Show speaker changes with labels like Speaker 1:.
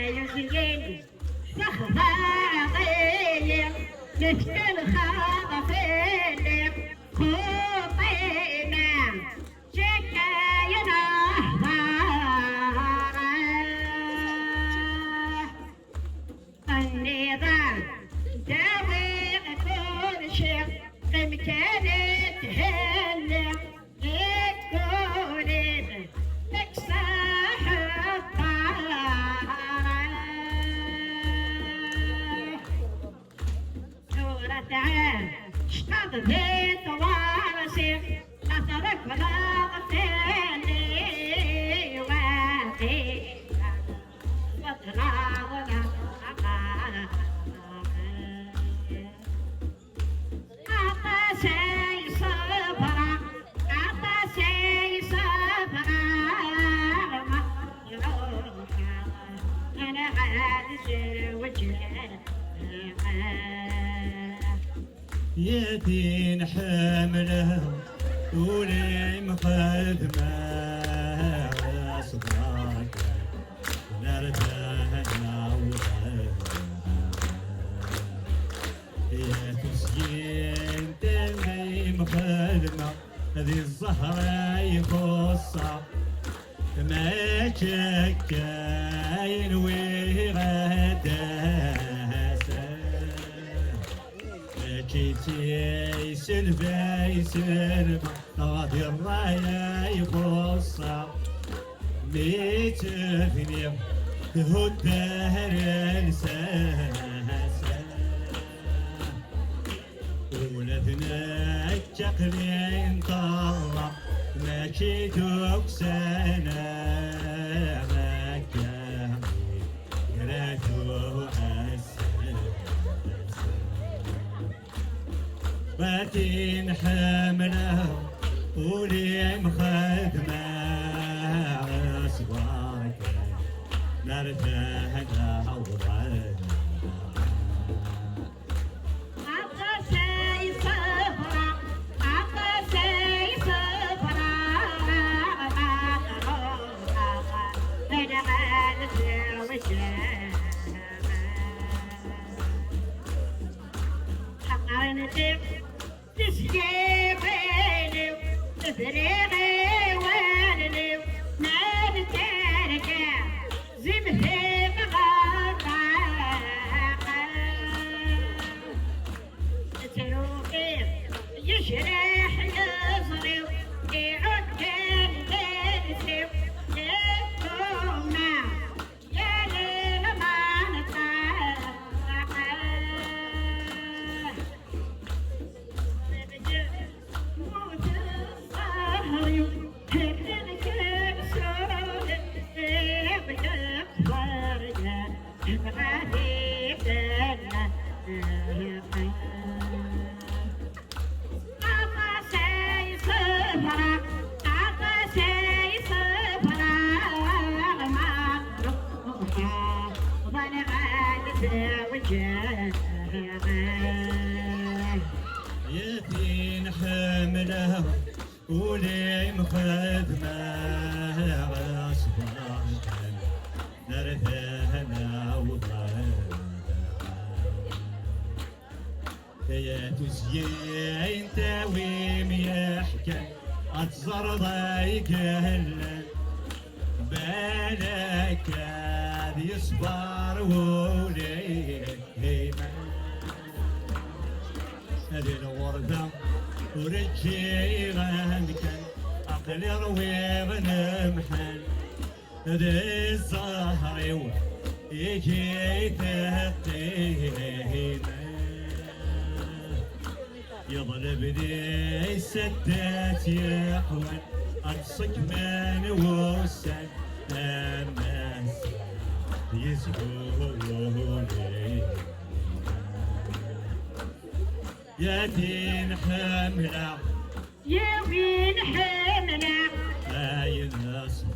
Speaker 1: يزين سخفاضي نفتن خاطفين خوطينا شكاينا النظام داوي كل شيء مكانت هلا يكونت مكساح الطارة سورة عام اشتاط بيت وارسي أترك بلاغتني واتي وطلاغنا
Speaker 2: يدين حمله ولي مقدمه صدرك نردهنا يا تسجين تلي مقدمه هذه الزهرة يخصها ما شكاين وغداسة كيتي سلفي سلفة غادي الراية يخصها ميتفني هو الدهر الساسة ولدنا التقلين طلع ماشي تكسانا مكة قراتو حسن باتين حمله ولي مخدمة صبارك نرتاحنا وضعنا
Speaker 1: تسجيبيني تفريغي وانني نار تركة زمهي بغرقة تروقي يشرح نظري يعود كان درسي لكونا يا ليل ما نتاقى
Speaker 2: يدين حمله ولي مخدمه صبارك نرتاحنا وضعنا يا تسجين تاويم يحكي أتزرضى يقهل بالك هذا يصبر ولي هذه الوردة ورجي غنكن عقلي روي بنمحن هذا الزهر يجي تهقينا يضرب لي سدات يحول أنصك من وسن الناس يسقوني يا دين حملة
Speaker 1: يا بين حملة
Speaker 2: لا ينصب